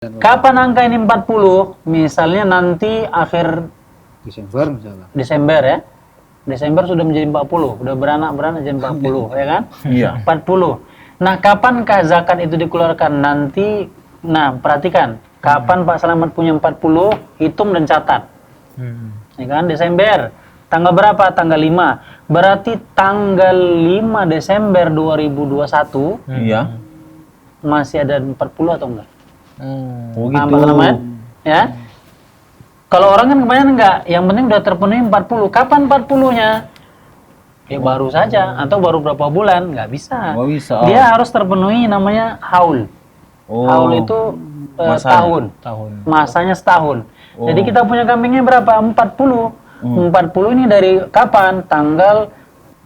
Kapan angka ini 40? Misalnya nanti akhir Desember misalnya. Desember ya. Desember sudah menjadi 40, udah beranak jadi 40, ya kan? Iya. 40. Nah, kapankah zakat itu dikeluarkan nanti? Nah, perhatikan, kapan Pak Slamet punya 40, hitung dan catat. Ya kan? Desember. Tanggal berapa? Tanggal 5. Berarti tanggal 5 Desember 2021 Iya. masih ada 40 atau enggak? Oh Paham gitu. Pak Slamet? Ya. Kalau orang kan kebanyakan enggak, yang penting udah terpenuhi 40. Kapan 40-nya? Ya baru saja, atau baru berapa bulan, nggak bisa. Nggak bisa. Dia harus terpenuhi namanya haul. Oh. Haul itu Masanya. tahun. Masanya setahun. Oh. Jadi kita punya kambingnya berapa? 40. 40 ini dari kapan? Tanggal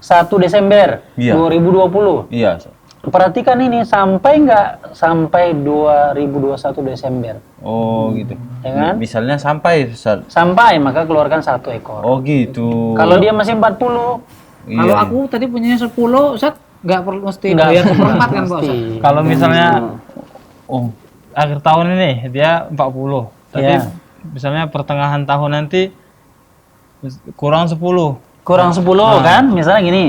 1 Desember Iya. 2020. Iya. Perhatikan ini sampai nggak sampai 2021 Desember. Oh gitu. Ya kan? Misalnya sampai Ustaz. Sampai maka keluarkan 1 ekor. Oh gitu. Kalau dia masih 40, Iya, Kalau iya. aku tadi punya 10, Ustaz, nggak perlu mesti nggak bayar seperempat kan, Pak mesti. Ustaz? Kalau misalnya Oh. akhir tahun ini dia 40, tapi Iya. misalnya pertengahan tahun nanti kurang 10. Kurang 10 kan? Misalnya gini.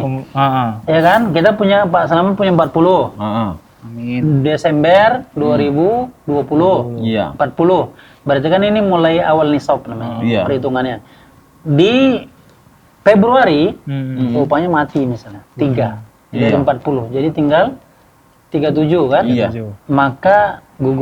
Ya kan? Kita punya Pak Slamet punya 40. Heeh. Amin. Desember 2020. Iya. 40. Berarti kan ini mulai awal nisab namanya. Iya. Perhitungannya. Di Februari rupanya mati misalnya 3 dari Iya. 40. Jadi tinggal 37 kan? Iya. Maka gugur